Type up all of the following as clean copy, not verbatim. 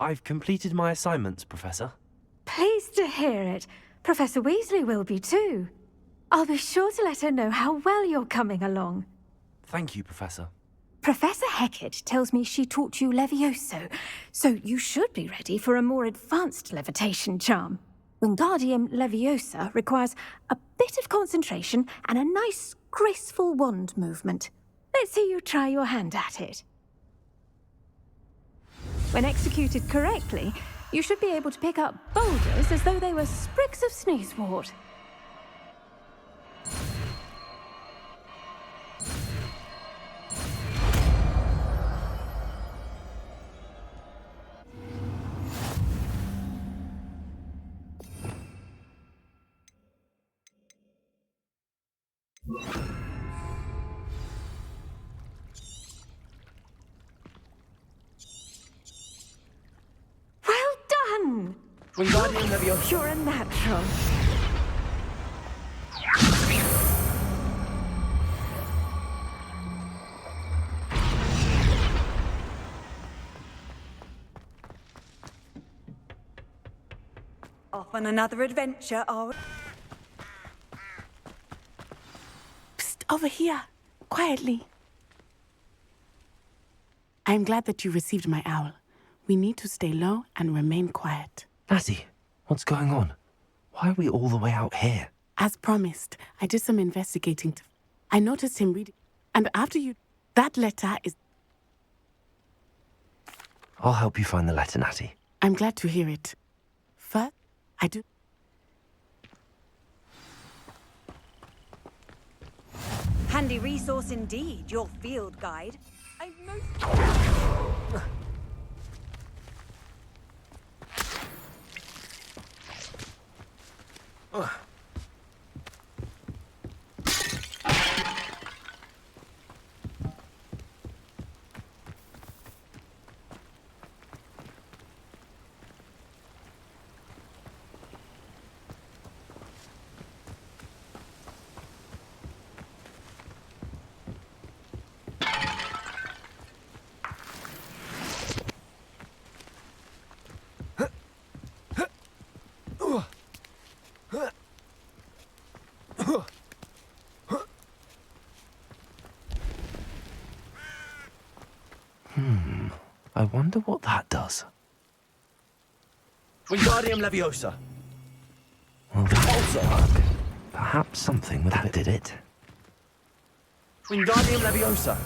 I've completed my assignments, Professor. Pleased to hear it. Professor Weasley will be too. I'll be sure to let her know how well you're coming along. Thank you, Professor. Professor Hecat tells me she taught you Levioso, so you should be ready for a more advanced levitation charm. Wingardium Leviosa requires a bit of concentration and a nice, graceful wand movement. Let's see you try your hand at it. When executed correctly, you should be able to pick up boulders as though they were sprigs of sneezewort. Well done! Wingardium Leviosa. You're a natural. Off on another adventure, are we? Psst, over here. Quietly. I'm glad that you received my owl. We need to stay low and remain quiet. Natty, what's going on? Why are we all the way out here? As promised, I did some investigating. I noticed him reading. And after you... That letter is... I'll help you find the letter, Natty. I'm glad to hear it. First, I do... Handy resource indeed, your field guide. I most... I wonder what that does. Wingardium Leviosa. Well, that didn't work. Perhaps something with that did it. Wingardium Leviosa.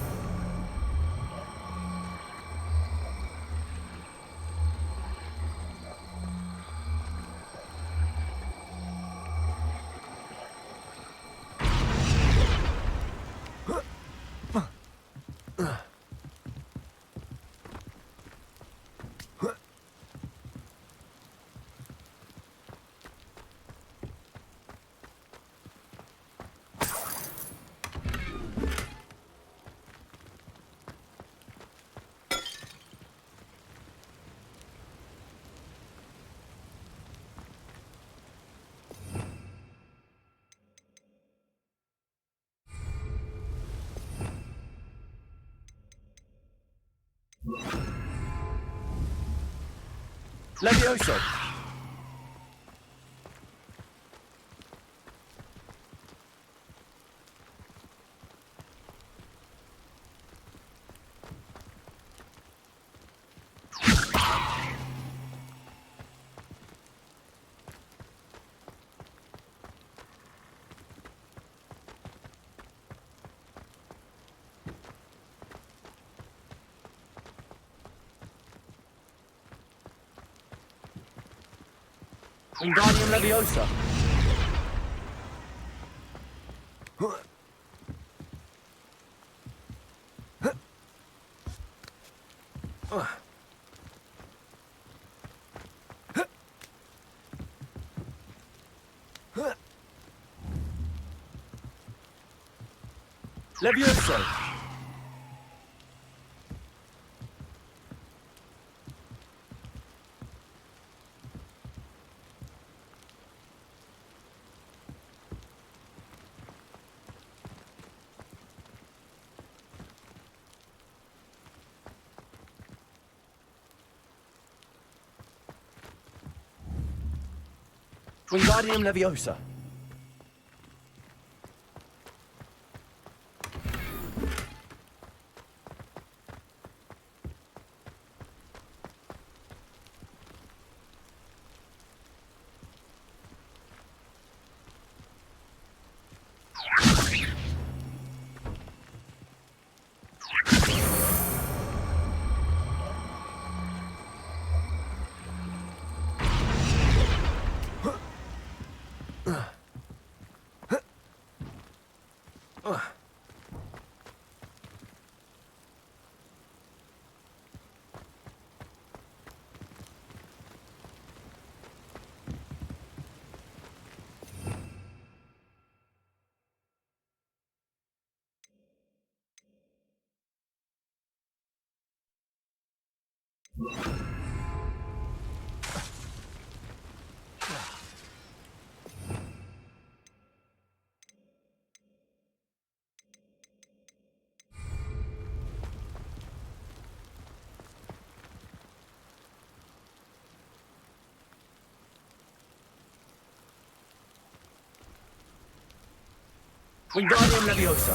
Leviosa. Wingardium Leviosa. Leviosa. Wingardium Leviosa. Wingardium Leviosa.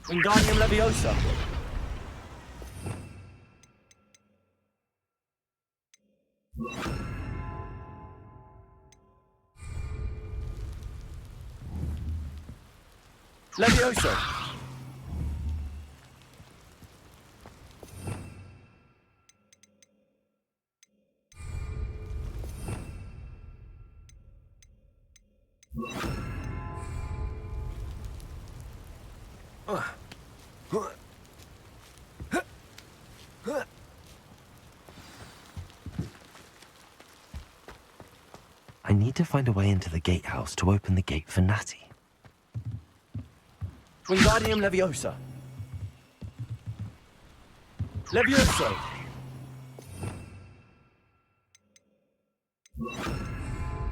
Wingardium Leviosa. Leviosa. I need to find a way into the gatehouse to open the gate for Natty. Wingardium Leviosa. Levioso.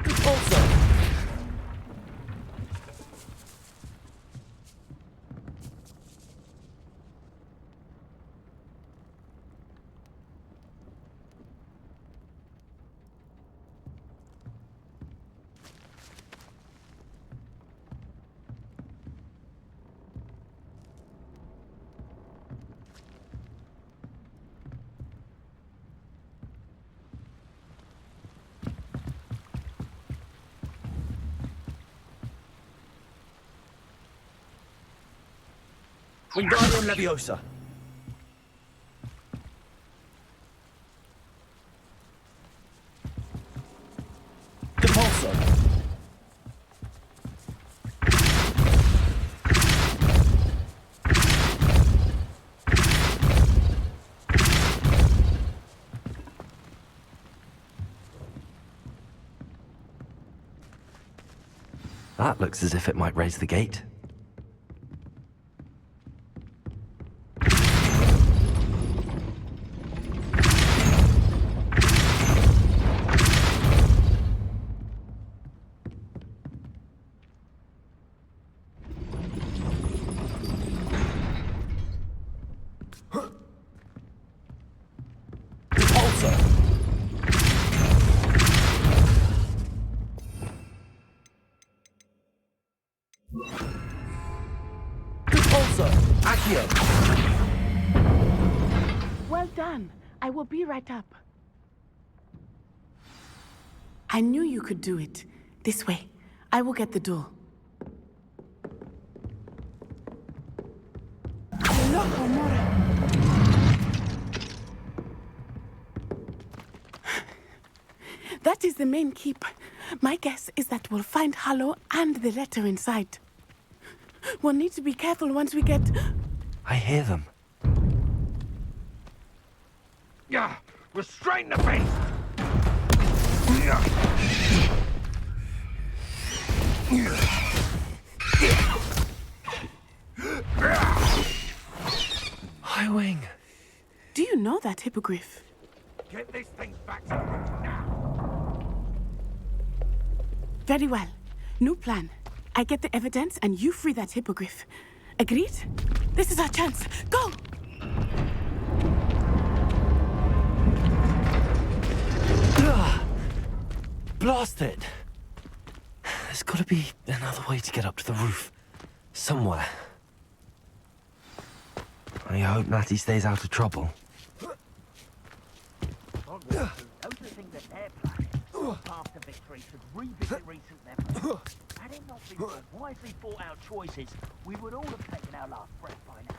Repulsor. Wingardium Leviosa. Repulsor. That looks as if it might raise the gate. Repulsor. Repulsor. Accio. Well done. I will be right up. I knew you could do it. This way. I will get the door. That is the main keep. My guess is that we'll find Hallow and the letter inside. We'll need to be careful once we get... I hear them. Yeah, restrain the beast! High Wing. Do you know that hippogriff? Get this thing back to the room now! Very well. New plan. I get the evidence and you free that hippogriff. Agreed? This is our chance. Go! Blast it! There's got to be another way to get up to the roof. Somewhere. I hope Natty stays out of trouble. Hogwarts don't think that their planet, path to victory, should revisit recent memories. Had it not been for wisely thought out choices, we would all have taken our last breath by now.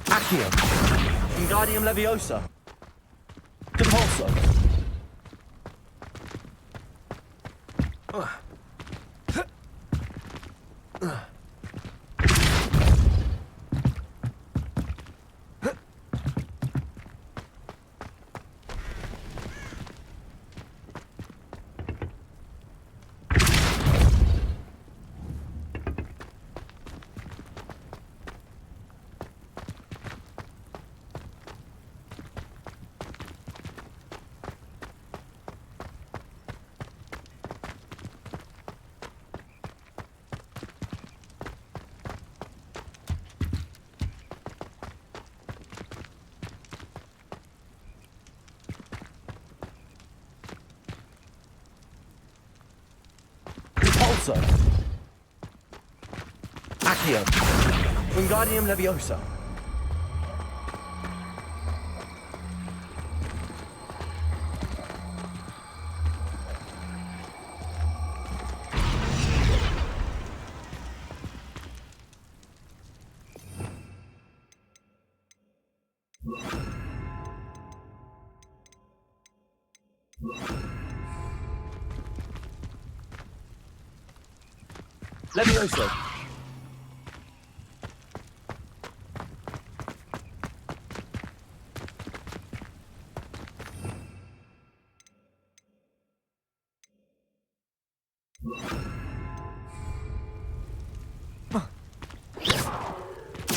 Accio. Wingardium Leviosa. Depulso. Depulso. Accio. Wingardium Leviosa. Leviosa.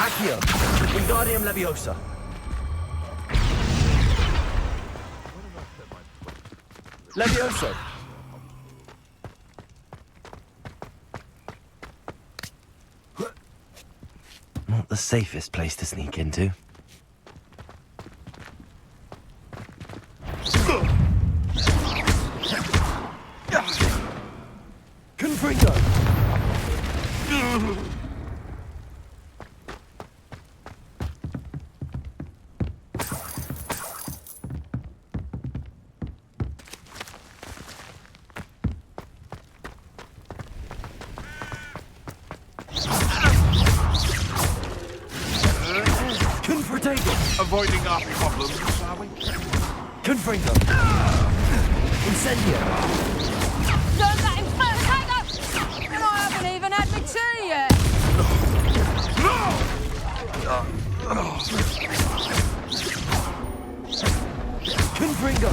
Accio. Wingardium Leviosa. Leviosa. Not the safest place to sneak into. Confringo. Avoiding our problems, shall we? Confringo. Incendio. Don't let him first, hang up! And I haven't even had my tea yet! Confringo.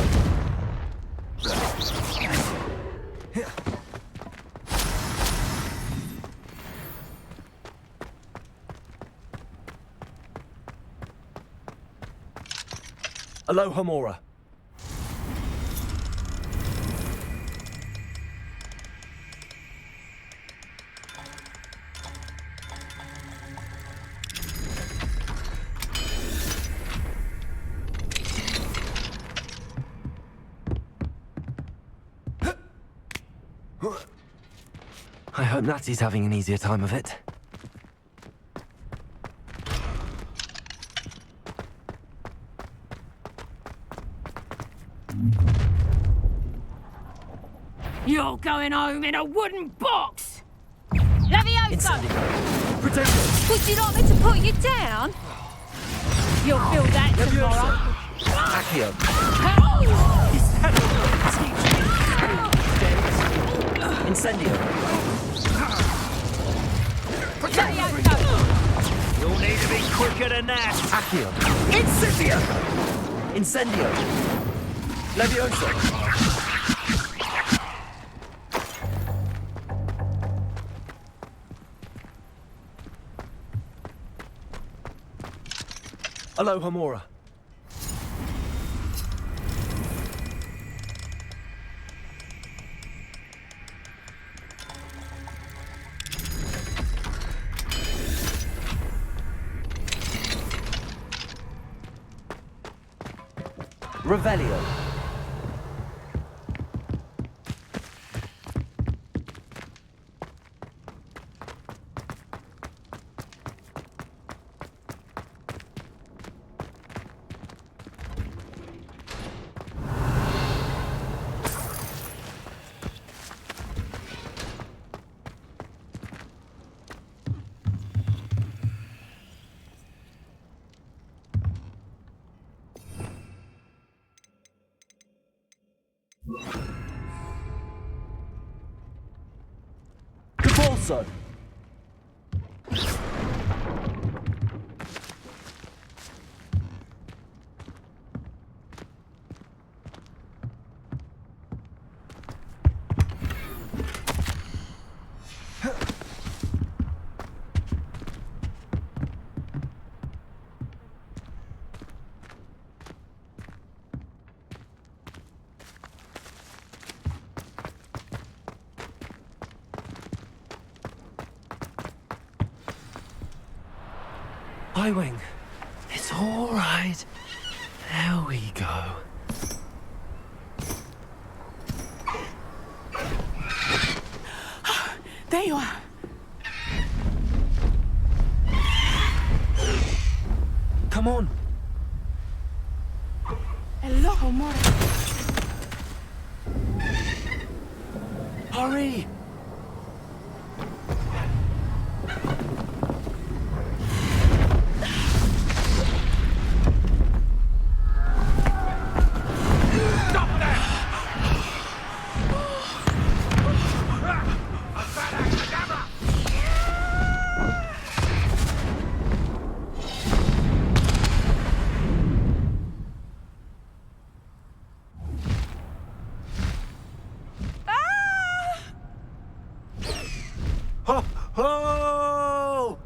Aloha Mora. I hope Natty's having an easier time of it. You're going home in a wooden box! Leviosa! Incendio. Potato! Would you like me to put you down? You'll feel that tomorrow. Accio! Incendio! You'll need to be quicker than that. Accio! Incendio! Incendio! Levioso! Hello, Homora. Revelio. Capolso. Highwing. It's all right. There we go. There you are. Come on. Hello, Homora. Hurry. Ho, ho!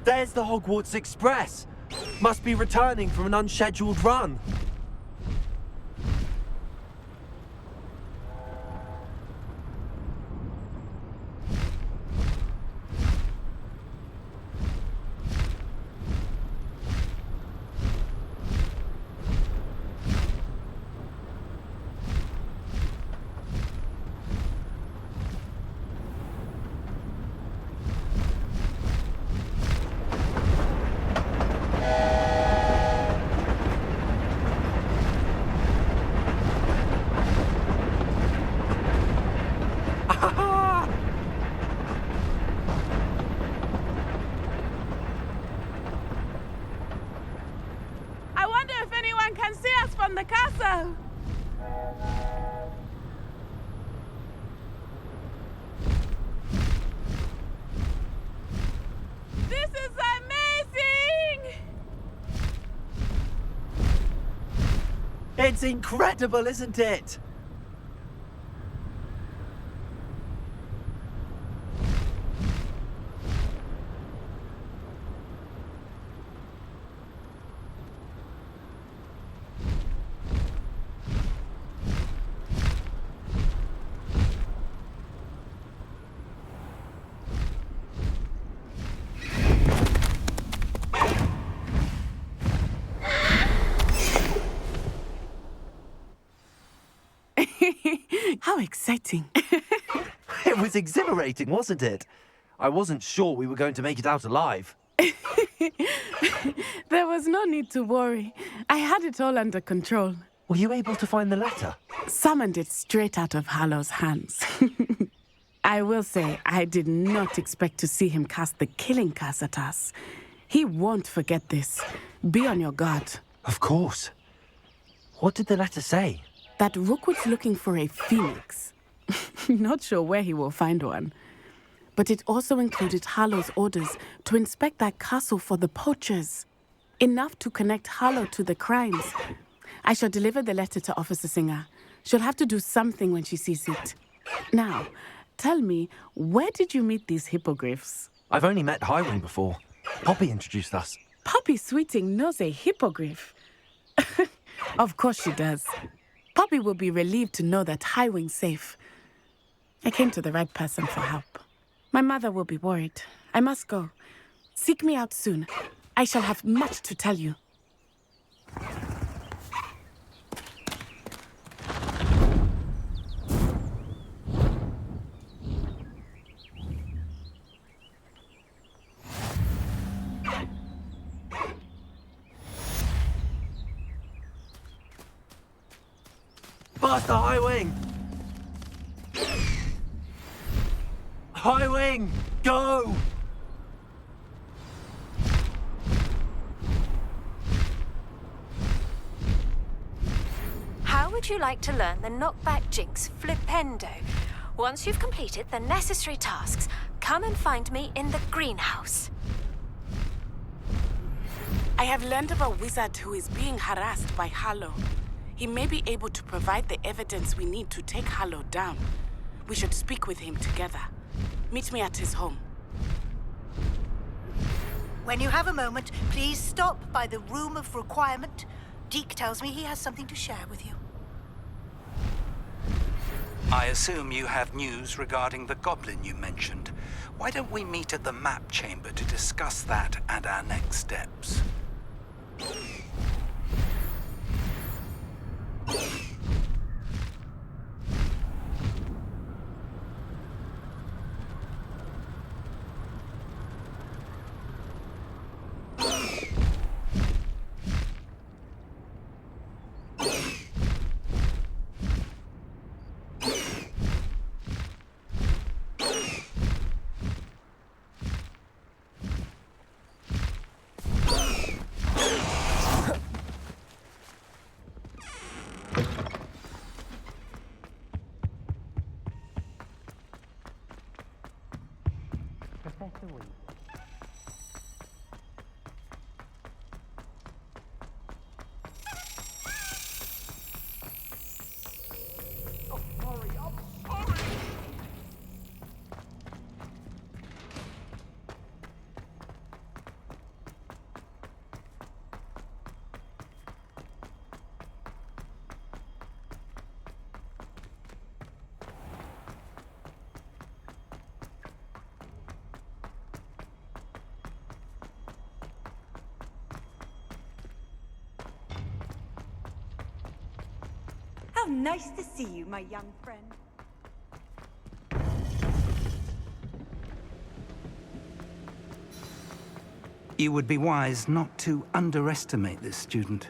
There's the Hogwarts Express. Must be returning from an unscheduled run. I wonder if anyone can see us from the castle. This is amazing! It's incredible, isn't it? How exciting. It was exhilarating, wasn't it? I wasn't sure we were going to make it out alive. There was no need to worry. I had it all under control. Were you able to find the letter? Summoned it straight out of Hallow's hands. I will say, I did not expect to see him cast the killing curse at us. He won't forget this. Be on your guard. Of course. What did the letter say? That Rookwood's looking for a phoenix. Not sure where he will find one. But it also included Hallow's orders to inspect that castle for the poachers. Enough to connect Hallow to the crimes. I shall deliver the letter to Officer Singer. She'll have to do something when she sees it. Now, tell me, where did you meet these hippogriffs? I've only met Highwing before. Poppy introduced us. Poppy Sweeting knows a hippogriff. Of course she does. Poppy will be relieved to know that Highwing's safe. I came to the right person for help. My mother will be worried. I must go. Seek me out soon. I shall have much to tell you. Faster, Highwing! Highwing, go! How would you like to learn the knockback jinx flipendo? Once you've completed the necessary tasks, come and find me in the greenhouse. I have learned of a wizard who is being harassed by Hallow. He may be able to provide the evidence we need to take Hallow down. We should speak with him together. Meet me at his home. When you have a moment, please stop by the Room of Requirement. Deke tells me he has something to share with you. I assume you have news regarding the goblin you mentioned. Why don't we meet at the map chamber to discuss that and our next steps? How nice to see you, my young friend. You would be wise not to underestimate this student.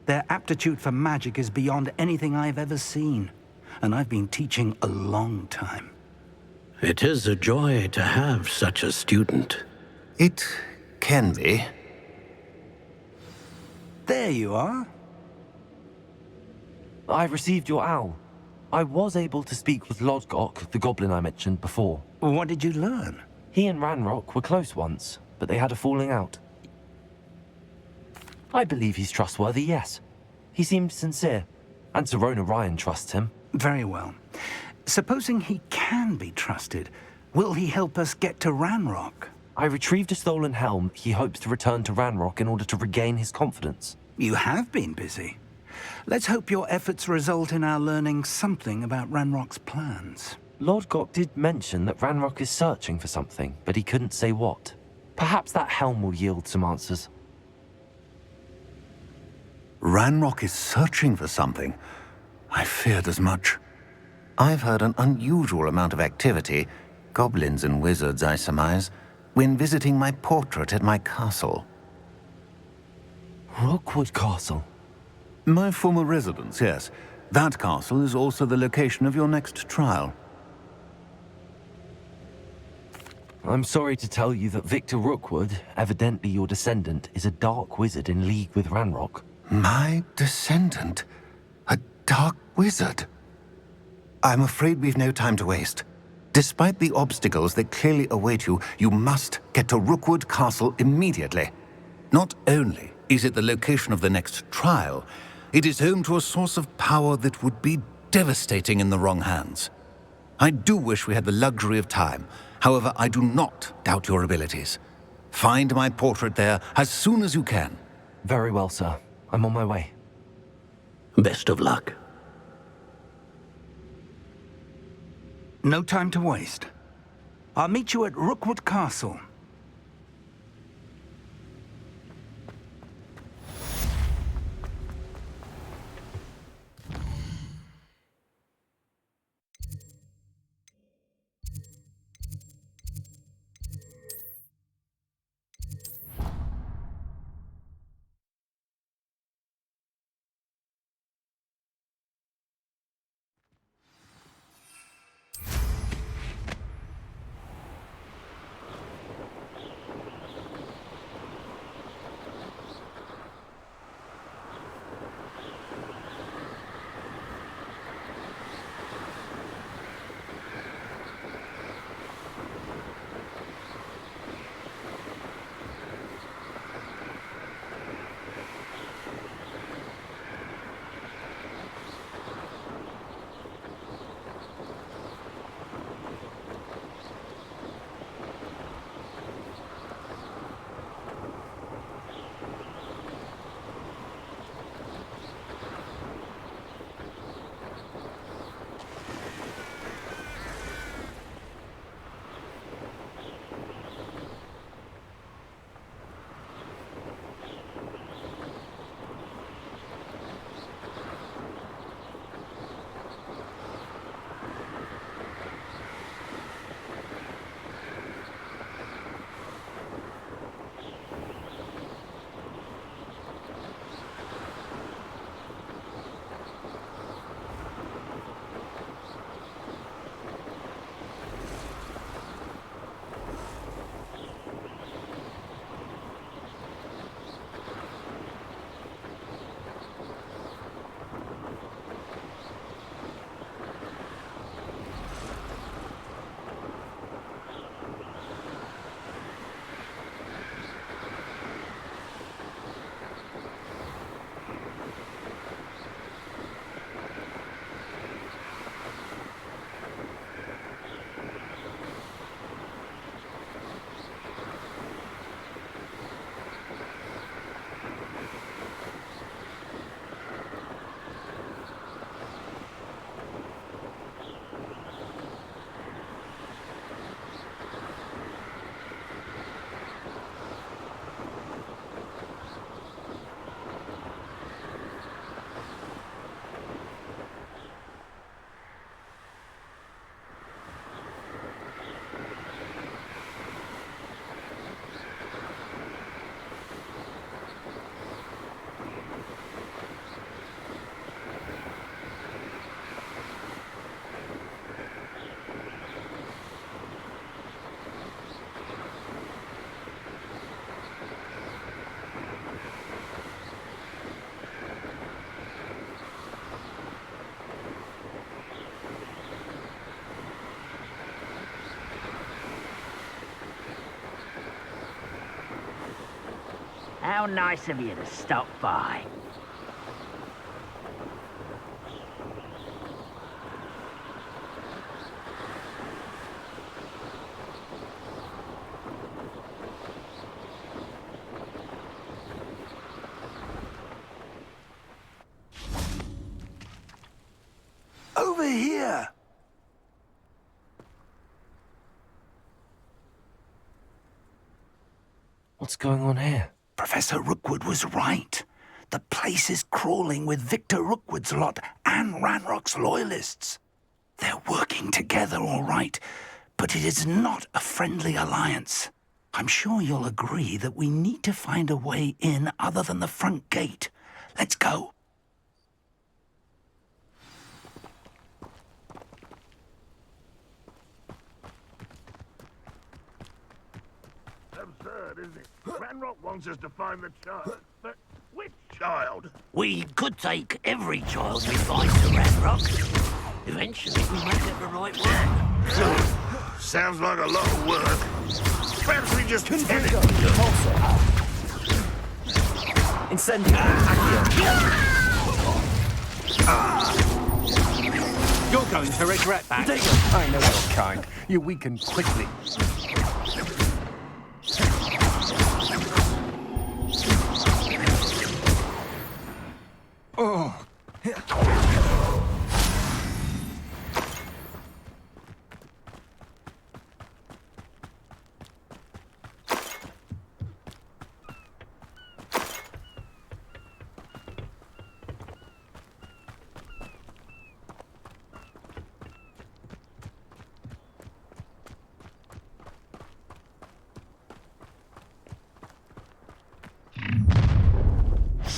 Their aptitude for magic is beyond anything I've ever seen, and I've been teaching a long time. It is a joy to have such a student. It can be. There you are. I've received your owl. I was able to speak with Lodgok, the goblin I mentioned before. What did you learn? He and Ranrock were close once, but they had a falling out. I believe he's trustworthy, yes. He seemed sincere, and Sirona Ryan trusts him. Very well. Supposing he can be trusted, will he help us get to Ranrock? I retrieved a stolen helm he hopes to return to Ranrock in order to regain his confidence. You have been busy. Let's hope your efforts result in our learning something about Ranrock's plans. Lodgok did mention that Ranrock is searching for something, but he couldn't say what. Perhaps that helm will yield some answers. Ranrock is searching for something. I feared as much. I've heard an unusual amount of activity. Goblins and wizards, I surmise. when visiting my portrait at my castle. Rookwood Castle? My former residence, yes. That castle is also the location of your next trial. I'm sorry to tell you that Victor Rookwood, evidently your descendant, is a dark wizard in league with Ranrock. My descendant? A dark wizard? I'm afraid we've no time to waste. Despite the obstacles that clearly await you, you must get to Rookwood Castle immediately. Not only is it the location of the next trial, it is home to a source of power that would be devastating in the wrong hands. I do wish we had the luxury of time. However, I do not doubt your abilities. Find my portrait there as soon as you can. Very well, sir. I'm on my way. Best of luck. No time to waste. I'll meet you at Rookwood Castle. How nice of you to stop by. Over here! What's going on here? Professor Rookwood was right. The place is crawling with Victor Rookwood's lot and Ranrock's loyalists. They're working together all right, but it is not a friendly alliance. I'm sure you'll agree that we need to find a way in other than the front gate. Let's go. Absurd, isn't it? Ranrock wants us to find the child. But which child? We could take every child we find to Ranrock. Eventually, we might get the right one. Sounds like a lot of work. Perhaps we just tell it. Incendio. You're going to regret that. I know your kind. You weaken quickly. Oh.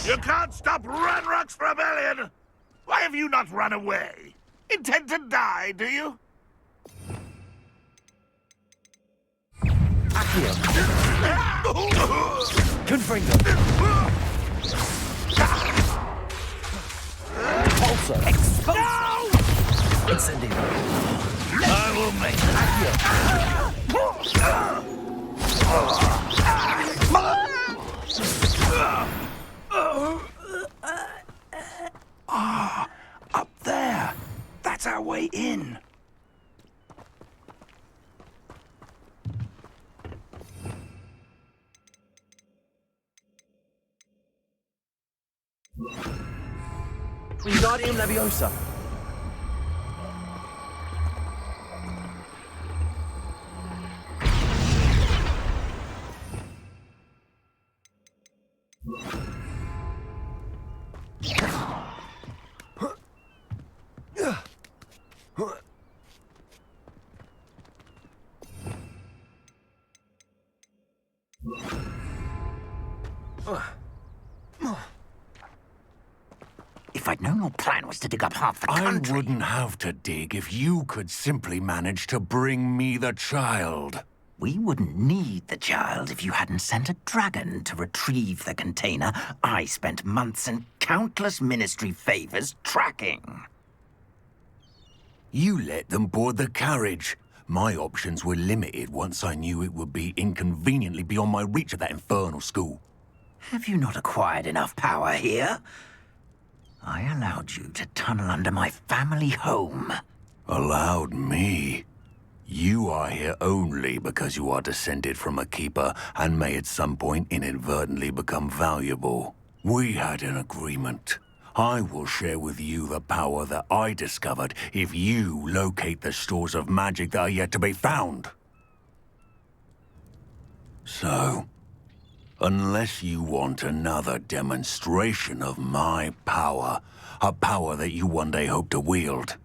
You can't stop Ranrock's rebellion! Why have you not run away? Intend to die, do you? Accio. Confringo. Repulsor. Expulsor. No! Incendio. I will make Up there. That's our way in. Wingardium Leviosa. If I'd known your plan was to dig up half the country... I wouldn't have to dig if you could simply manage to bring me the child. We wouldn't need the child if you hadn't sent a dragon to retrieve the container I spent months and countless ministry favors tracking. You let them board the carriage. My options were limited once I knew it would be inconveniently beyond my reach at that infernal school. Have you not acquired enough power here? I allowed you to tunnel under my family home. Allowed me? You are here only because you are descended from a keeper and may at some point inadvertently become valuable. We had an agreement. I will share with you the power that I discovered if you locate the stores of magic that are yet to be found. So, unless you want another demonstration of my power, a power that you one day hope to wield,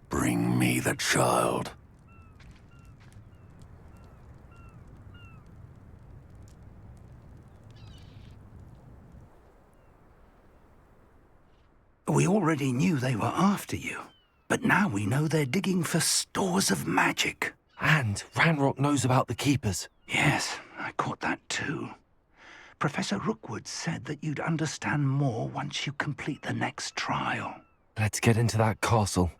bring me the child. We already knew they were after you, but now we know they're digging for stores of magic. And Ranrock knows about the Keepers. Yes, I caught that too. Professor Rookwood said that you'd understand more once you complete the next trial. Let's get into that castle.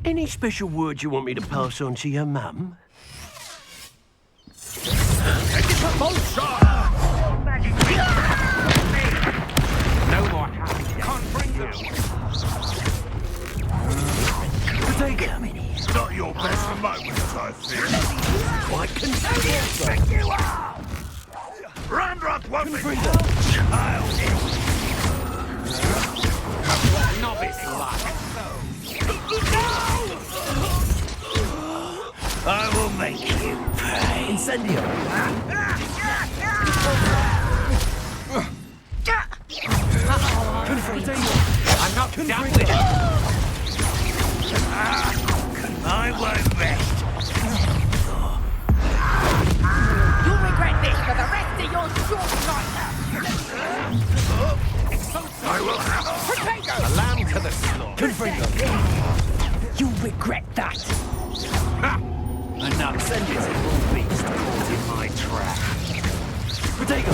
Any special words you want me to pass on to your mum? No more happy. Can't bring you. Not your best moments, I fear. Quite contagious. Pick you up! Ranrock won't be child. Novice luck. I will make you pay. Incendio. Confringo. I won't rest. You'll regret this for the rest of your short life. I will have Potato! A lamb to the slaughter. You'll regret that. Enough. Send it to all beast caught in my trap. Potato.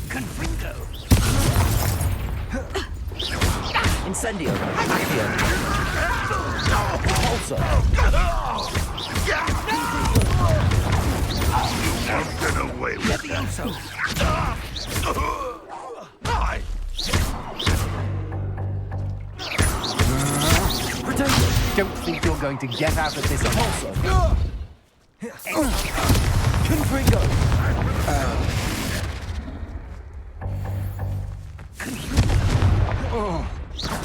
Confringo. Incendio. Accio. Pulsar. Won't get away with Levioso. Don't think you're going to get out of this also. Confringo.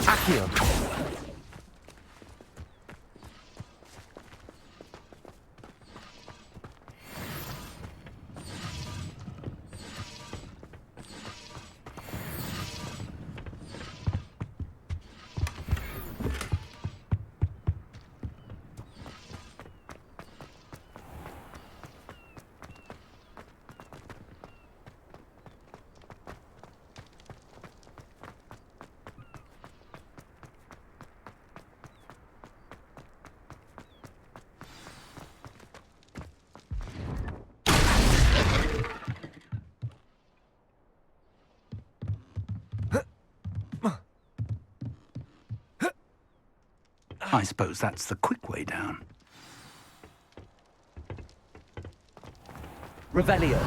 Accio. I suppose that's the quick way down. Revelio.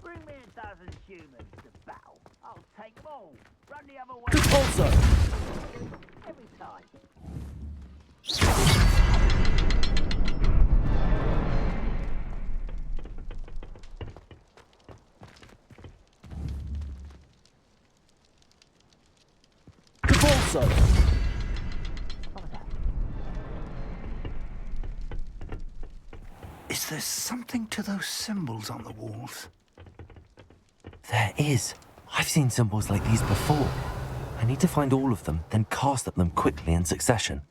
Bring me 1,000 humans to battle. I'll take them all. Run the other way. Pulsar. Every time. Is there something to those symbols on the walls? There is. I've seen symbols like these before. I need to find all of them, then cast at them quickly in succession.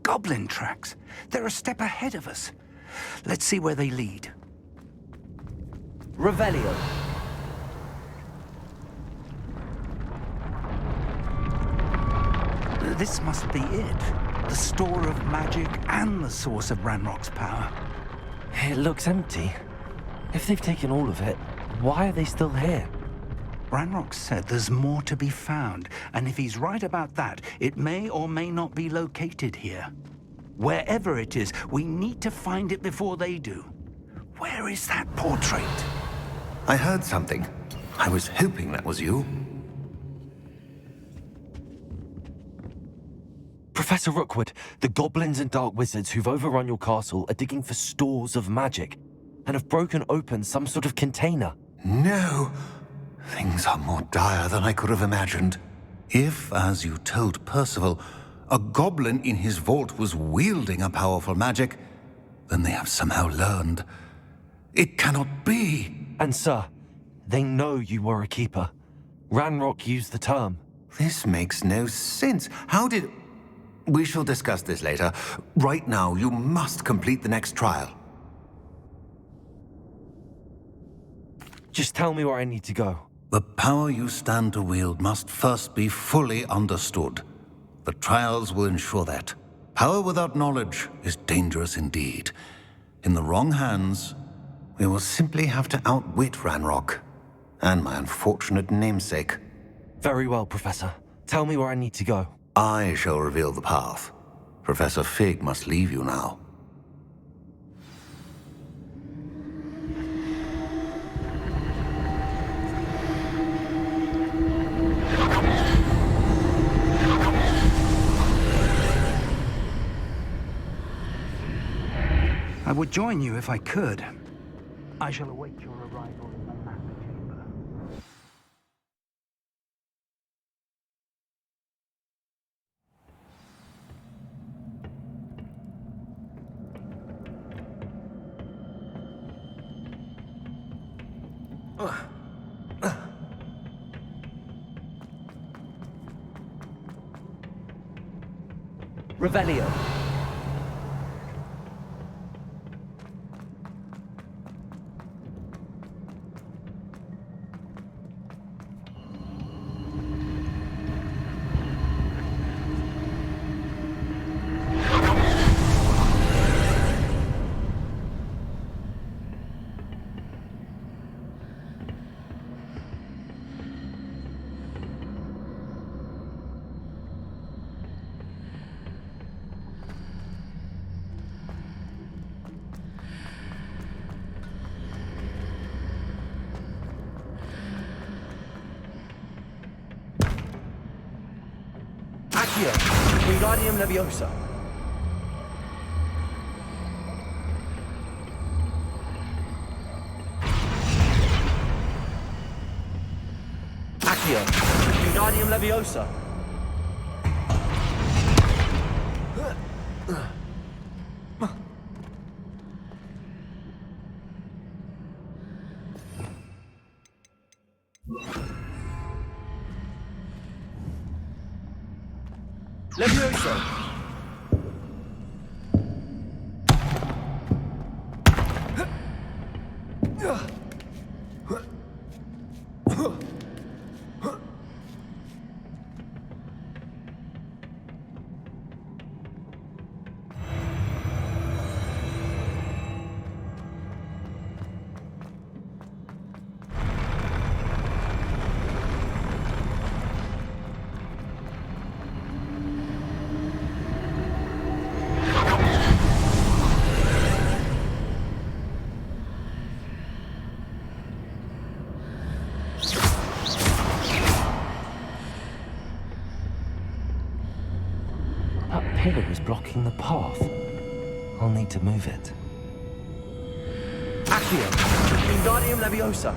Goblin tracks. They're a step ahead of us. Let's see where they lead. Revelio. This must be it. The store of magic and the source of Ranrock's power. It looks empty. If they've taken all of it, why are they still here? Ranrock said there's more to be found, and if he's right about that, it may or may not be located here. Wherever it is, we need to find it before they do. Where is that portrait? I heard something. I was hoping that was you. Professor Rookwood, the goblins and dark wizards who've overrun your castle are digging for stores of magic and have broken open some sort of container. No! Things are more dire than I could have imagined. If, as you told Percival, a goblin in his vault was wielding a powerful magic, then they have somehow learned. It cannot be! And sir, they know you were a keeper. Ranrock used the term. This makes no sense. How did... We shall discuss this later. Right now, you must complete the next trial. Just tell me where I need to go. The power you stand to wield must first be fully understood. The trials will ensure that. Power without knowledge is dangerous indeed. In the wrong hands, we will simply have to outwit Ranrock and my unfortunate namesake. Very well, Professor. Tell me where I need to go. I shall reveal the path. Professor Fig must leave you now. would join you if I could. I shall await your arrival in the map chamber. Revelio. Accio, Wingardium Leviosa. Accio, Wingardium Leviosa. Leviosa. That pillar is blocking the path. I'll need to move it. Accio, Wingardium Leviosa.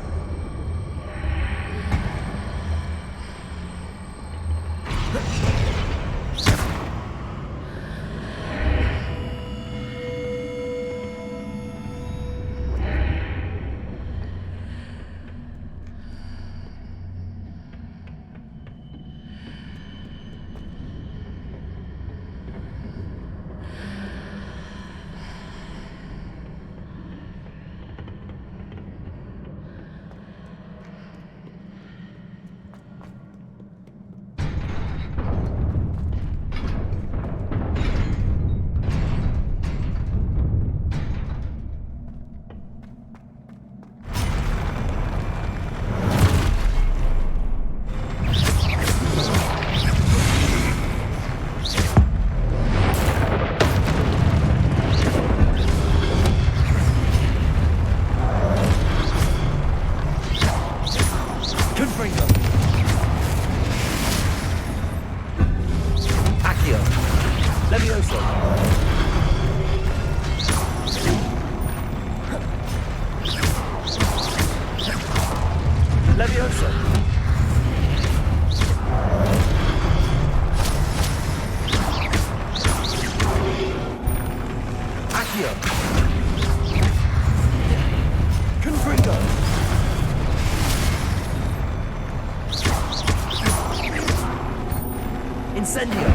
Accio, Leviosa. Leviosa. Accio. Confringo. Incendio.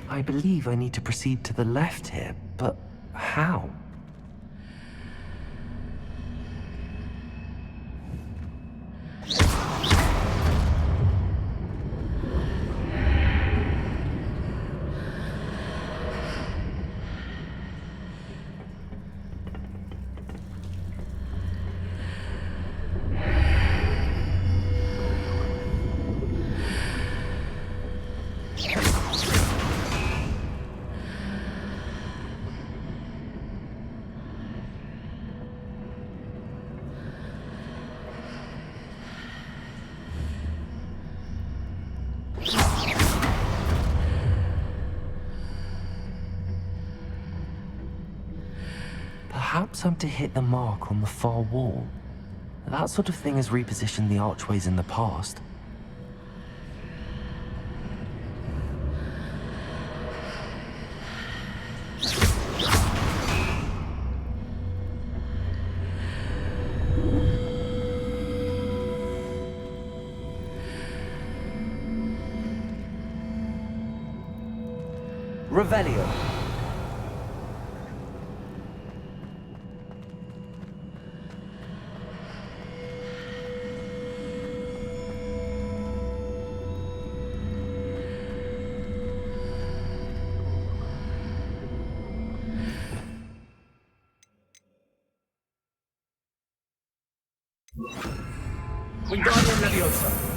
I believe I need to proceed to the left here, but how? Perhaps I'm to hit the mark on the far wall. That sort of thing has repositioned the archways in the past. Revelio. Wingardium Leviosa.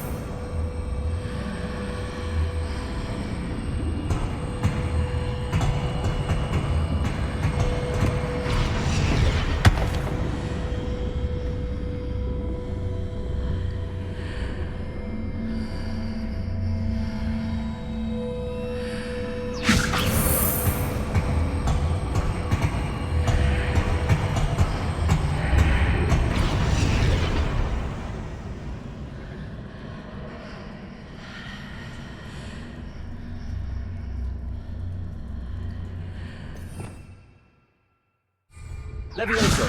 Levioso.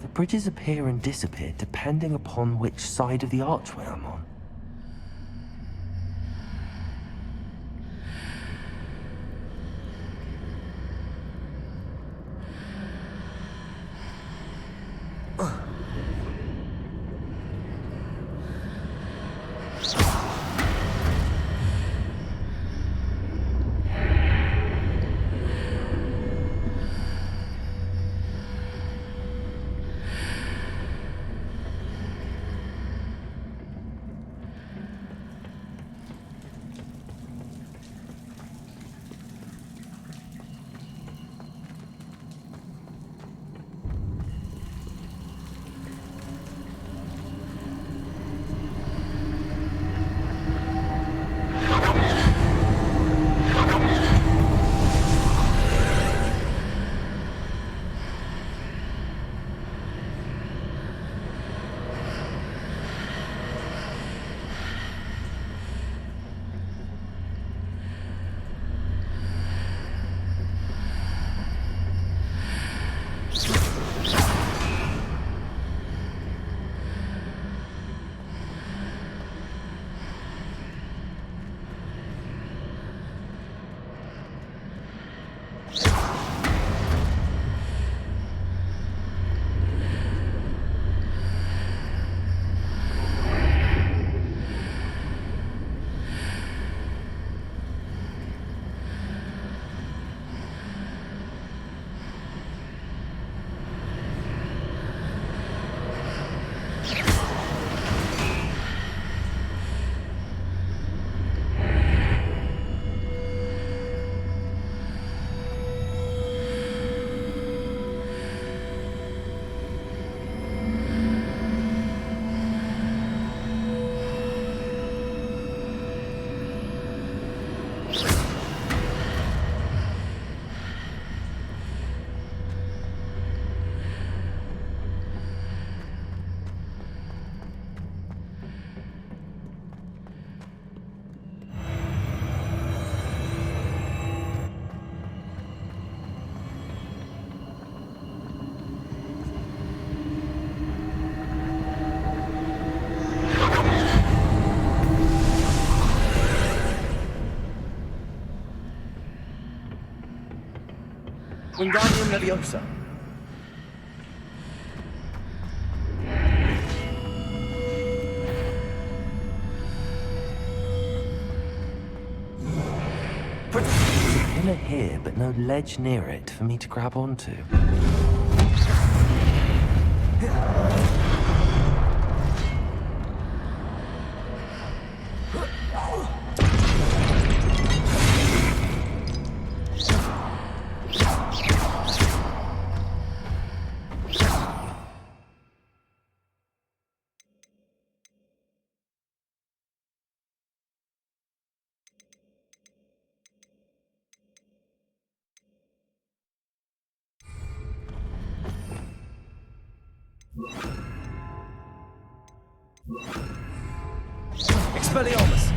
The bridges appear and disappear depending upon which side of the archway I'm on. Wingardium Leviosa. There's a pillar here, but no ledge near it for me to grab onto. Expelliarmus!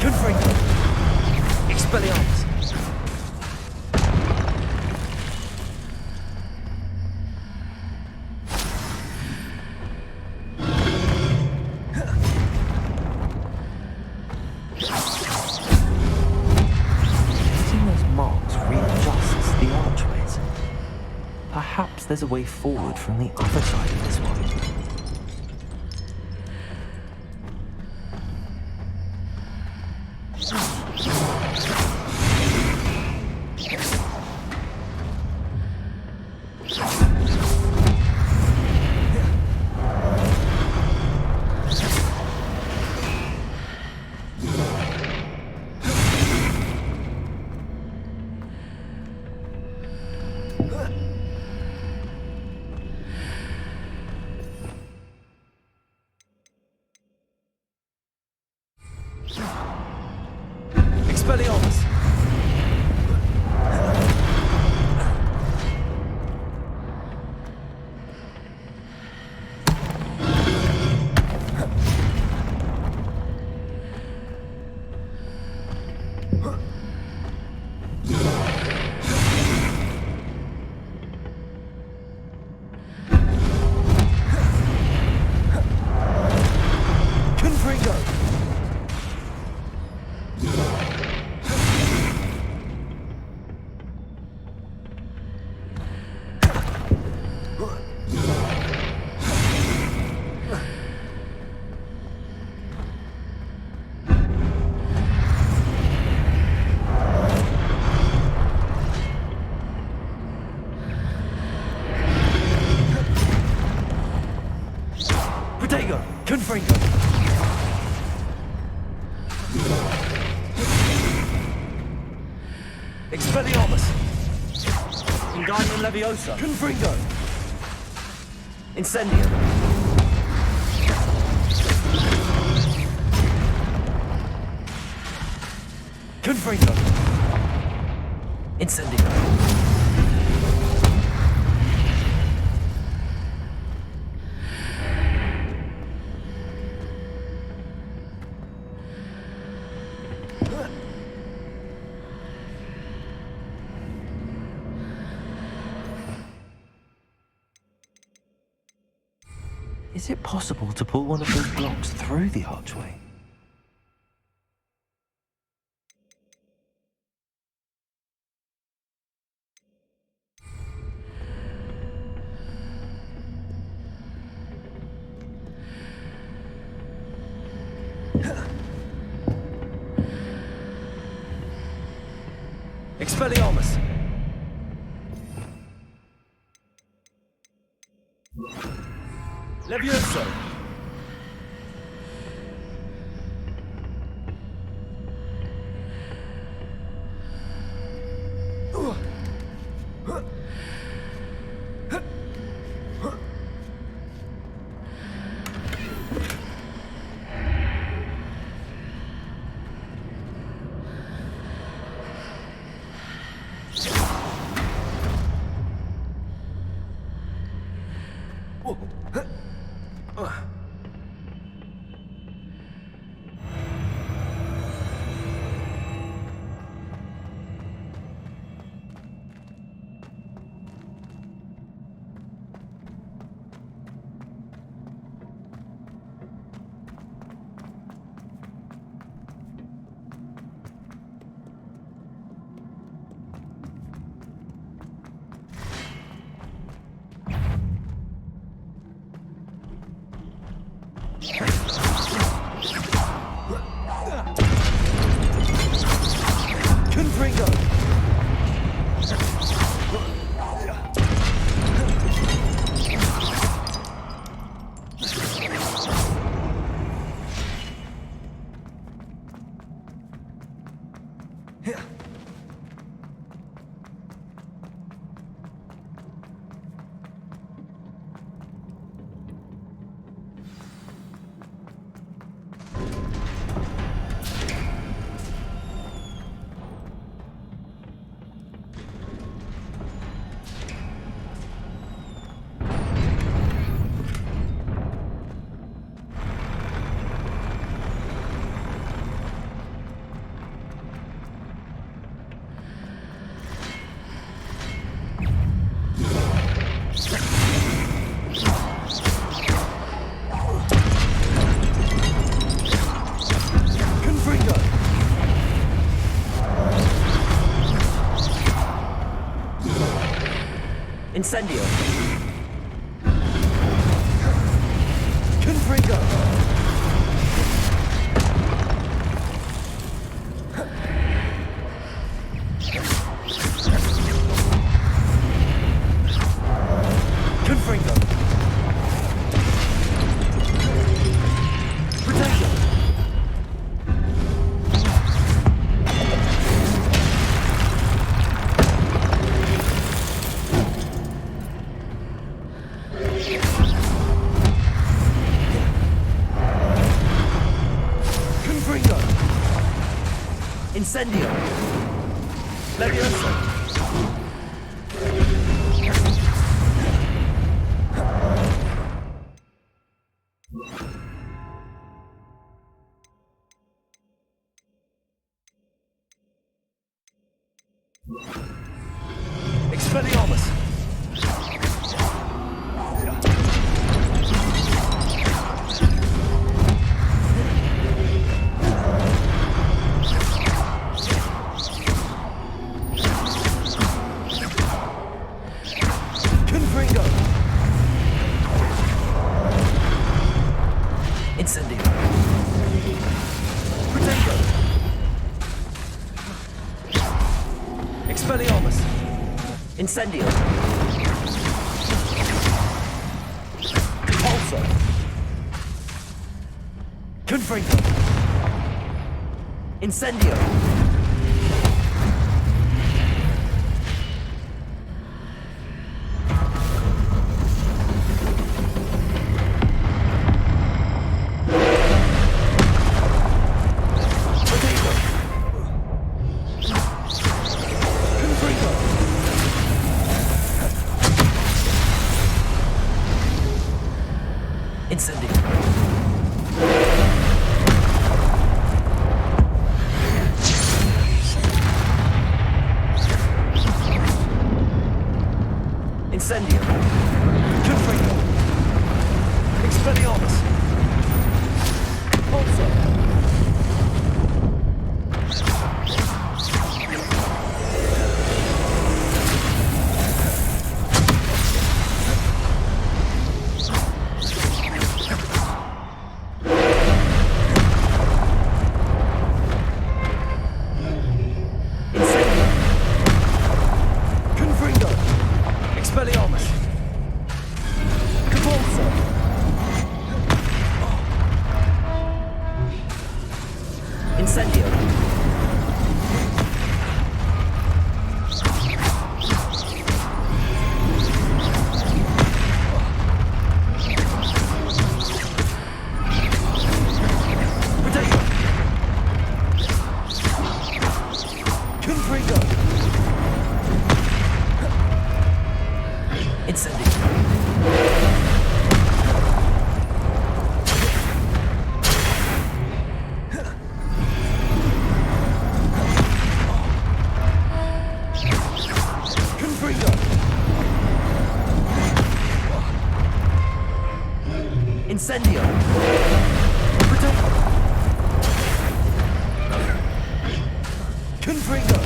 Confringo! Expelliarmus! Hitting those marks readjusts the archways. Perhaps there's a way forward from the other side of this one. Expelliarmus! Confringo! Protego! Confringo! Expelliarmus! Wingardium Leviosa! Confringo! Incendio! Confringo! Incendio! Is it possible to pull one of those blocks through the archway? Expelliarmus! Levioso! Confringo! Incendio. Confringo. Confringo. Protection. Confringo. Incendio. Leviosa. Expelliarmus. Confringo. Incendio. Protection. Expelliarmus. Incendio. Pulsar. Confringo. Incendio. Potato. Confringo. Incendio. Incendio. Confringo. Expelliarmus. Pulsar. Incendio. Confringo. Expelliarmus. Convulsor. Incendio. Potato. Confringo. Incendio. Confringo. Incendio. Potato. Confringo.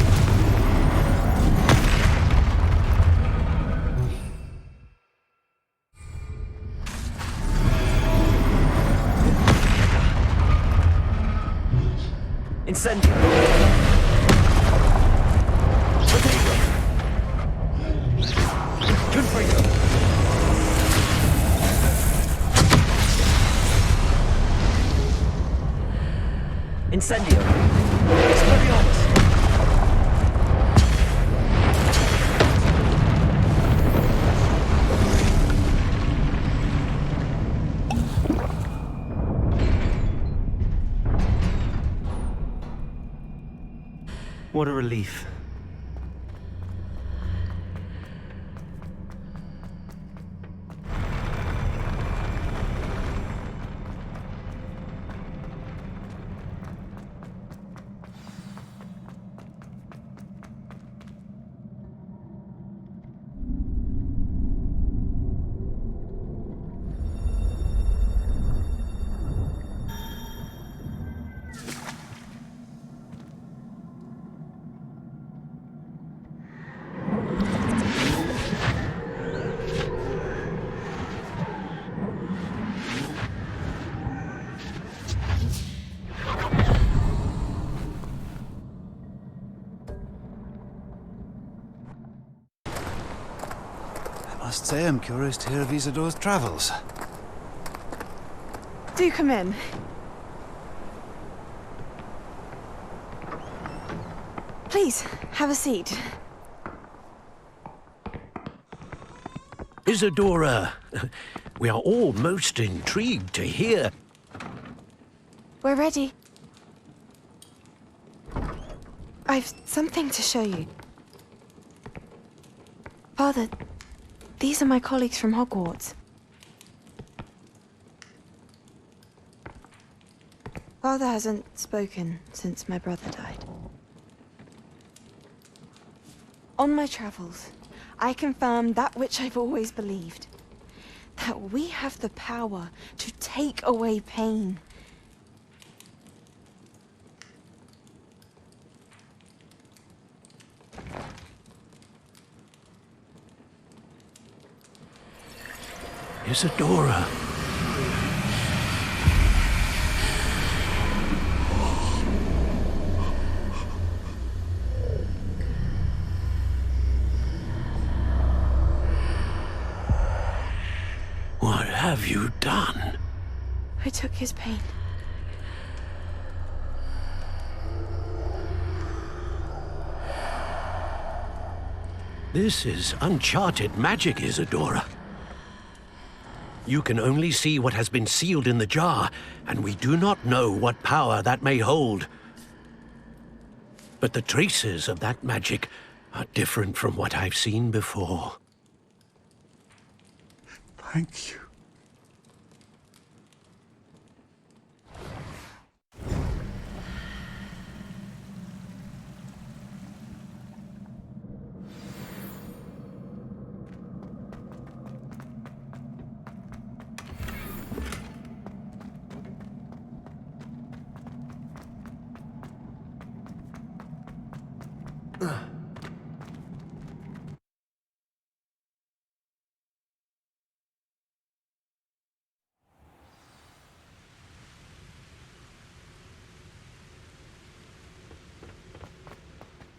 Incendio. Potato. Confringo. Incendio. Expelliarmus. What a relief. Must say I'm curious to hear of Isidore's travels. Do come in. Please, have a seat. Isadora, we are all most intrigued to hear. We're ready. I've something to show you. Father, these are my colleagues from Hogwarts. Father hasn't spoken since my brother died. On my travels, I confirmed that which I've always believed. That we have the power to take away pain. Isadora. What have you done? I took his pain. This is uncharted magic, Isadora. You can only see what has been sealed in the jar, and we do not know what power that may hold. But the traces of that magic are different from what I've seen before. Thank you.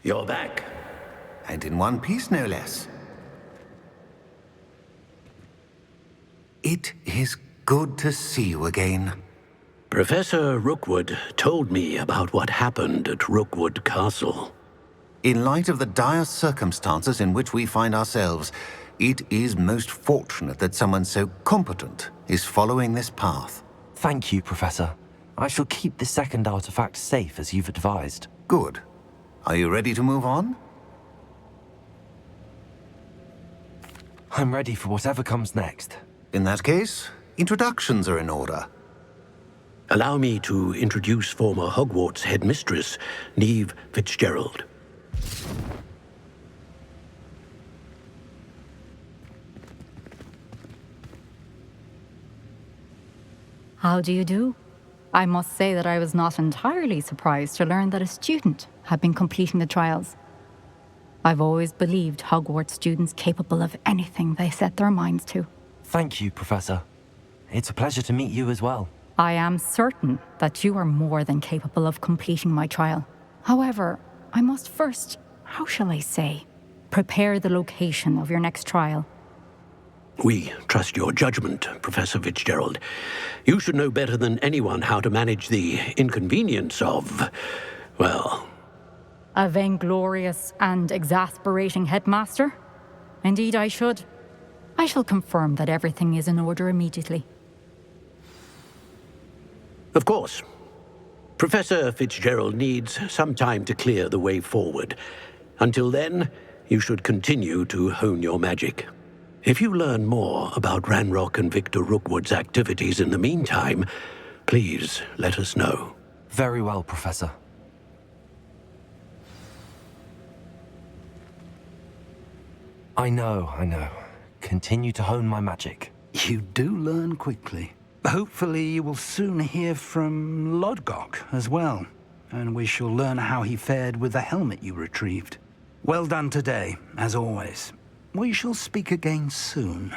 You're back. And in one piece, no less. It is good to see you again. Professor Rookwood told me about what happened at Rookwood Castle. In light of the dire circumstances in which we find ourselves, it is most fortunate that someone so competent is following this path. Thank you, Professor. I shall keep the second artifact safe as you've advised. Good. Are you ready to move on? I'm ready for whatever comes next. In that case, introductions are in order. Allow me to introduce former Hogwarts headmistress, Neve Fitzgerald. How do you do? I must say that I was not entirely surprised to learn that a student had been completing the trials. I've always believed Hogwarts students capable of anything they set their minds to. Thank you, Professor. It's a pleasure to meet you as well. I am certain that you are more than capable of completing my trial. However, I must first, how shall I say, prepare the location of your next trial. We trust your judgment, Professor Fitzgerald. You should know better than anyone how to manage the inconvenience of, well... A vainglorious and exasperating headmaster? Indeed I should. I shall confirm that everything is in order immediately. Of course. Professor Fitzgerald needs some time to clear the way forward. Until then, you should continue to hone your magic. If you learn more about Ranrock and Victor Rookwood's activities in the meantime, please let us know. Very well, Professor. I know. Continue to hone my magic. You do learn quickly. Hopefully you will soon hear from Lodgok as well, and we shall learn how he fared with the helmet you retrieved. Well done today, as always. We shall speak again soon.